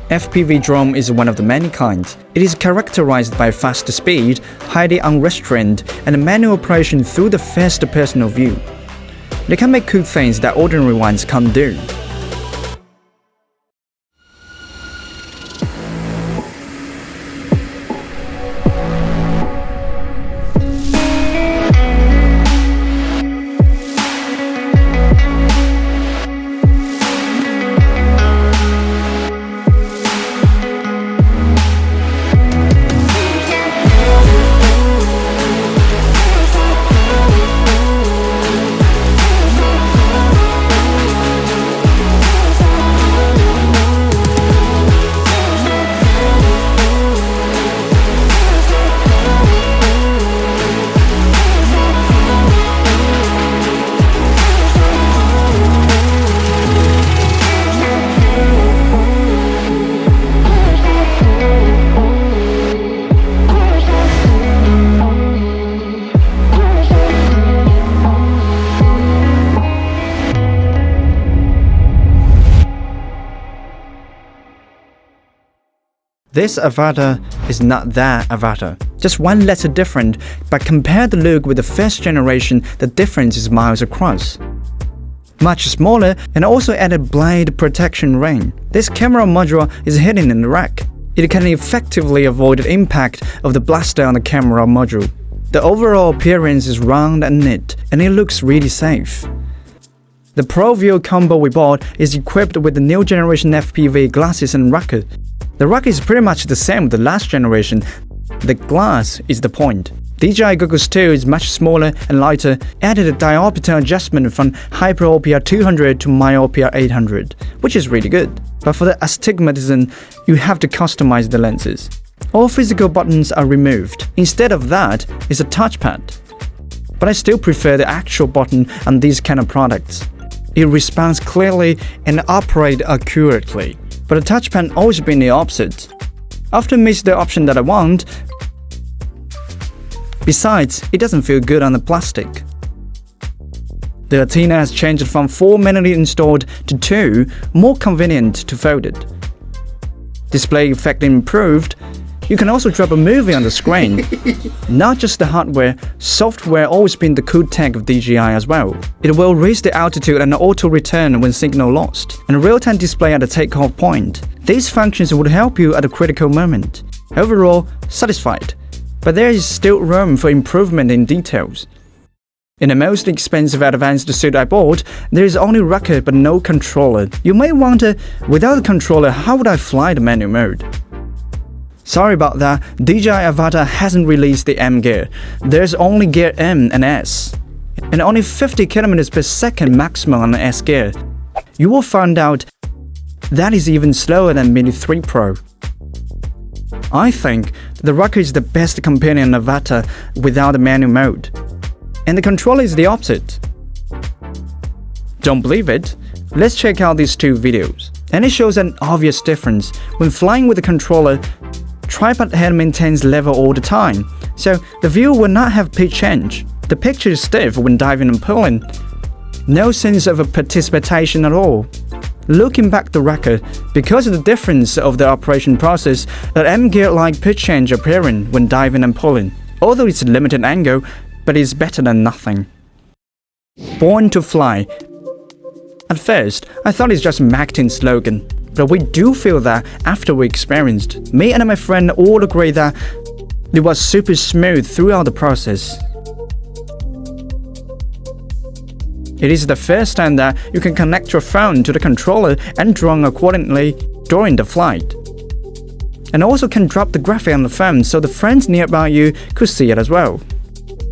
FPV drone is one of the many kinds. It is characterized by fast speed, highly unrestrained, and manual operation through the first personal view. They can make cool things that ordinary ones can't do. This Avata is not that Avata, just one letter different, but compare the look with the first generation, the difference is miles across. Much smaller and also added blade protection ring. This camera module is hidden in the rack. It can effectively avoid the impact of the blaster on the camera module. The overall appearance is round and neat, and it looks really safe. The ProView combo we bought is equipped with the new generation FPV glasses and rocket. The rocket is pretty much the same with the last generation. The glass is the point. DJI Goggles 2 is much smaller and lighter, added a diopter adjustment from hyperopia 200 to myopia 800, which is really good. But for the astigmatism, you have to customize the lenses. All physical buttons are removed. Instead of that, it's a touchpad. But I still prefer the actual button on these kind of products. It responds clearly and operates accurately. But the touchpad always been the opposite. Often miss the option that I want. Besides, it doesn't feel good on the plastic. The antenna has changed from 4 manually installed to 2, more convenient to fold it. Display effect improved. You can also drop a movie on the screen. Not just the hardware, software always been the cool tech of DJI as well. It will raise the altitude and auto-return when signal lost, and real-time display at the takeoff point. These functions would help you at a critical moment. Overall, satisfied. But there is still room for improvement in details. In the most expensive advanced suit I bought, there is only rocket but no controller. You may wonder, without the controller, how would I fly the manual mode? Sorry about that, DJI AVATA hasn't released the M gear. There's only gear M and S, and only 50 km per second maximum on the S gear. You will find out that is even slower than Mini 3 Pro. I think the rocket is the best companion AVATA without the manual mode, and the controller is the opposite. Don't believe it? Let's check out these two videos. And it shows an obvious difference. When flying with the controller, tripod head maintains level all the time, so the view will not have pitch change. The picture is stiff when diving and pulling. No sense of a participation at all. Looking back the rocket, because of the difference of the operation process, an M gear-like pitch change appearing when diving and pulling. Although it's a limited angle, but it's better than nothing. Born to fly. At first, I thought it's just a marketing slogan. But we do feel that after we experienced. Me and my friend all agree that it was super smooth throughout the process. It is the first time that you can connect your phone to the controller and drone accordingly during the flight. And also can drop the graphic on the phone so the friends nearby you could see it as well.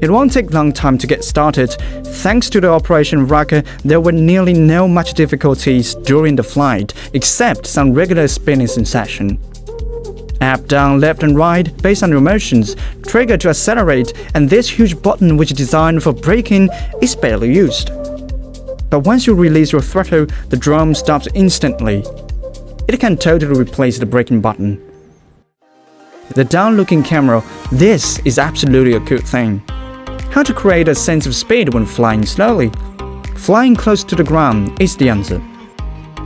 It won't take long time to get started. Thanks to the operation rocket, there were nearly no much difficulties during the flight, except some regular spinning sensation. Up, down, left and right, based on your motions, trigger to accelerate, and this huge button which is designed for braking is barely used. But once you release your throttle, the drone stops instantly. It can totally replace the braking button. The down-looking camera, this is absolutely a good thing. How to create a sense of speed when flying slowly? Flying close to the ground is the answer.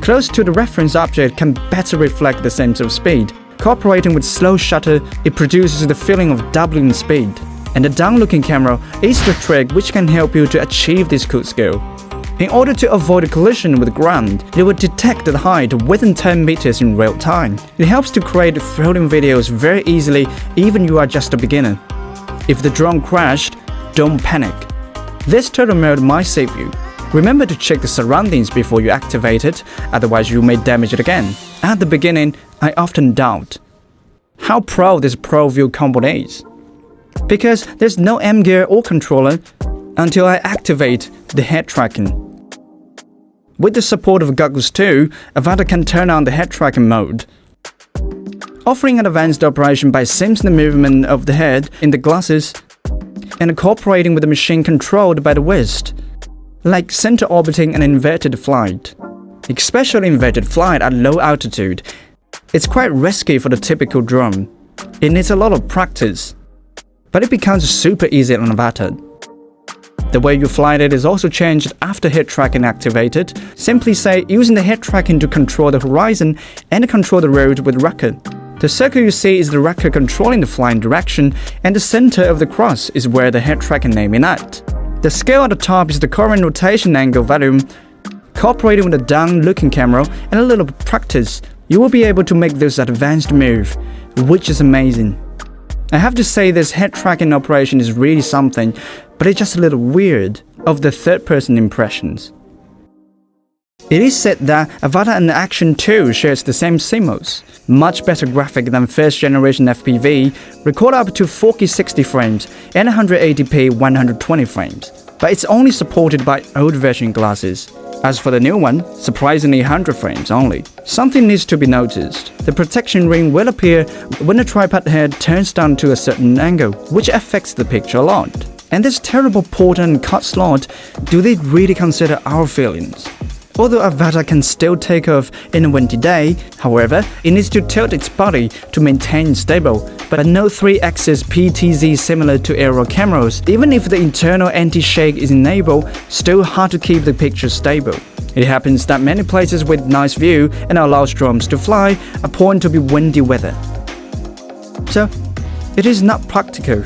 close to the reference object can better reflect the sense of speed. Cooperating with slow shutter, it produces the feeling of doubling speed. And the down-looking camera is the trick which can help you to achieve this cool skill. In order to avoid a collision with the ground, it will detect the height within 10 meters in real time. It helps to create floating videos very easily even you are just a beginner. If the drone crashed, don't panic. This turtle mode might save you. Remember to check the surroundings before you activate it, otherwise you may damage it again. At the beginning, I often doubt how pro this Pro View combo is, because there's no M gear or controller until I activate the head tracking. With the support of goggles too, Avata can turn on the head tracking mode, offering an advanced operation by sensing the movement of the head in the glasses and cooperating with the machine controlled by the wrist, like center orbiting and inverted flight. Especially inverted flight at low altitude. It's quite risky for the typical drone. It needs a lot of practice, but it becomes super easy on Avata. The way you fly it is also changed after head tracking activated. Simply say using the head tracking to control the horizon and control the road with rocket. The circle you see is the rocket controlling the flying direction, and the center of the cross is where the head tracking aiming at. The scale at the top is the current rotation angle volume. Cooperating with a down-looking camera and a little practice, you will be able to make this advanced move, which is amazing. I have to say this head tracking operation is really something, but it's just a little weird of the third-person impressions. It is said that Avata and Action 2 shares the same CMOS, much better graphic than first-generation FPV, record up to 4K60 frames and 180p 120 frames, but it's only supported by old version glasses. As for the new one, surprisingly 100 frames only. Something needs to be noticed. The protection ring will appear when the tripod head turns down to a certain angle, which affects the picture a lot. And this terrible port and cut slot, do they really consider our feelings? Although Avata can still take off in a windy day, however, it needs to tilt its body to maintain stable, but no 3-axis PTZ similar to aerial cameras. Even if the internal anti-shake is enabled, still hard to keep the picture stable. It happens that many places with nice view and allows drones to fly are prone to be windy weather. So, it is not practical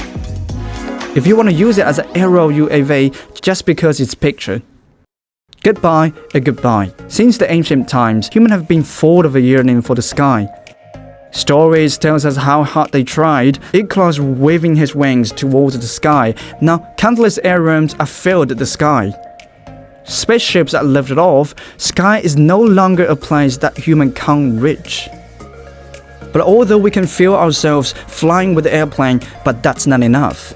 if you want to use it as an aerial UAV just because it's picture. Goodbye and goodbye. Since the ancient times, humans have been full of a yearning for the sky. Stories tells us how hard they tried. Icarus waving his wings towards the sky. Now, countless airrooms are filled the sky. Spaceships are lifted off. Sky is no longer a place that human can't reach. But although we can feel ourselves flying with the airplane, but that's not enough.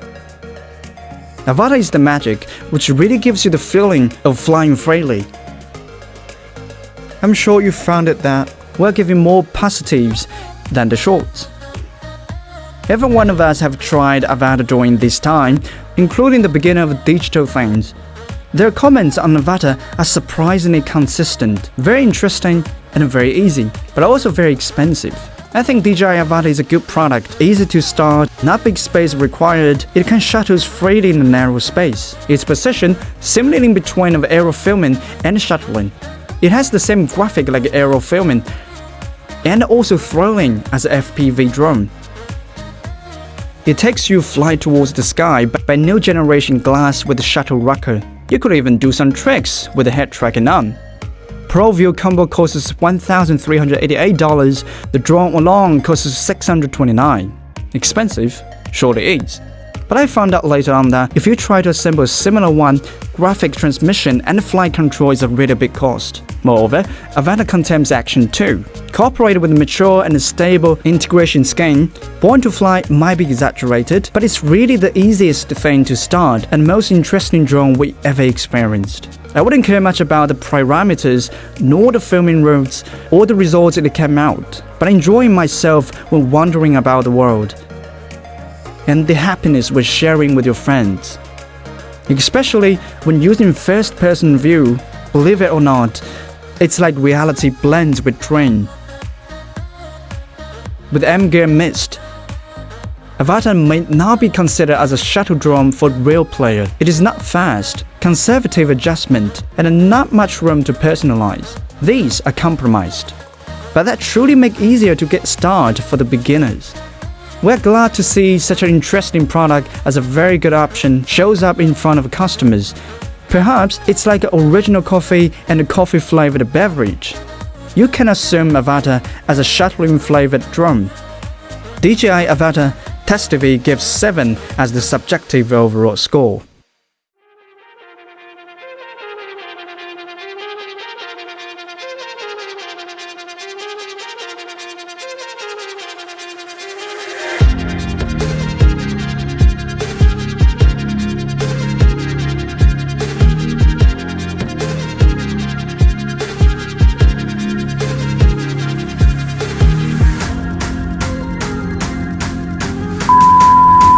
Avata is the magic, which really gives you the feeling of flying freely. I'm sure you found it that we're giving more positives than the shorts. Every one of us have tried Avata during this time, including the beginner of digital things. Their comments on Avata are surprisingly consistent, very interesting and very easy, but also very expensive. I think DJI AVATA is a good product, easy to start, not big space required, it can shuttle freely in a narrow space. Its position similarly in between of aerial filming and shuttling. It has the same graphic like aerial filming and also throwing as an FPV drone. It takes you fly towards the sky by new generation glass with the shuttle rocker. You could even do some tricks with the head tracking on. Pro View combo costs $1,388, the drone alone costs $629. Expensive? Surely it is. But I found out later on that if you try to assemble a similar one, graphic transmission and flight control is a really big cost. Moreover, Avata contains Action 2. Cooperated with a mature and stable integration scheme, Born to Fly might be exaggerated, but it's really the easiest thing to start and most interesting drone we ever experienced. I wouldn't care much about the parameters, nor the filming routes, or the results it came out, but enjoying myself when wandering about the world. And the happiness with sharing with your friends. Especially when using first-person view, believe it or not, it's like reality blends with dream. With M-gear missed, Avata may not be considered as a shuttle drone for real player. It is not fast, conservative adjustment, and not much room to personalize. These are compromised, but that truly make it easier to get started for the beginners. We're glad to see such an interesting product as a very good option shows up in front of customers. Perhaps it's like an original coffee and a coffee-flavored beverage. You can assume AVATA as a shuttling-flavored drum. DJI AVATA Test TV gives 7 as the subjective overall score.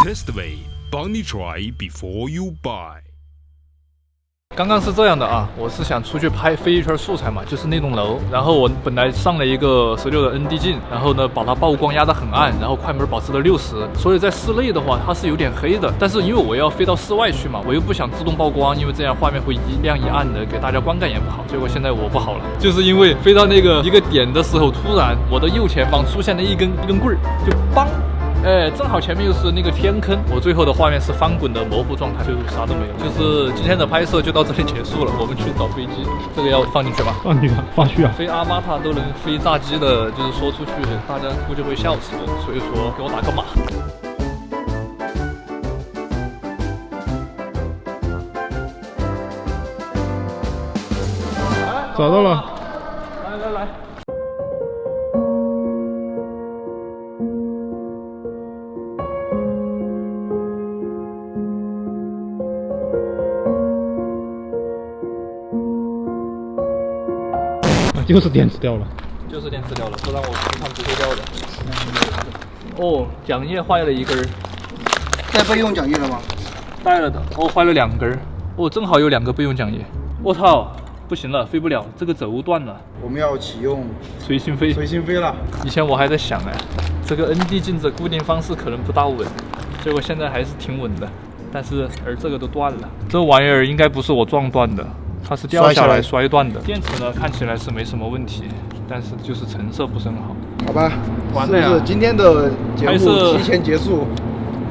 Testway 帮你 try before you buy。刚刚是这样的啊，我是想出去飞一圈素材嘛，就是那栋楼。然后我本来上了一个16的 ND 镜，然后呢把它曝光压得很暗，然后快门保持了60，所以在室内的话它是有点黑的。但是因为我要飞到室外去嘛，我又不想自动曝光，因为这样画面会一亮一暗的，给大家观感也不好。结果现在我不好了，就是因为飞到那个一个点的时候，突然我的右前方出现了一根棍儿，就邦。正好前面又是那个天坑，我最后的画面是翻滚的模糊状态，就啥都没有。就是今天的拍摄就到这里结束了，我们去找飞机，这个要放进去吧？放进去，放去啊！飞阿巴塔都能飞炸机的，就是说出去，大家估计会笑死的。所以说，给我打个码。找到了，来。就是电池掉了，就是电池掉了，不然我平常不会掉的。哦，桨叶坏了一根儿，带备用桨叶了吗？带了的。哦，坏了2根儿。哦，正好有2个备用桨叶。我操，不行了，飞不了，这个轴断了。我们要启用随心飞。随心飞了。以前我还在想这个 ND 镜子固定方式可能不大稳，结果现在还是挺稳的。但是这个都断了，这玩意儿应该不是我撞断的。它是掉下来摔断的。电池呢看起来是没什么问题，但是就是成色不是很好。好吧，完了呀！是不是今天的节目提前结束？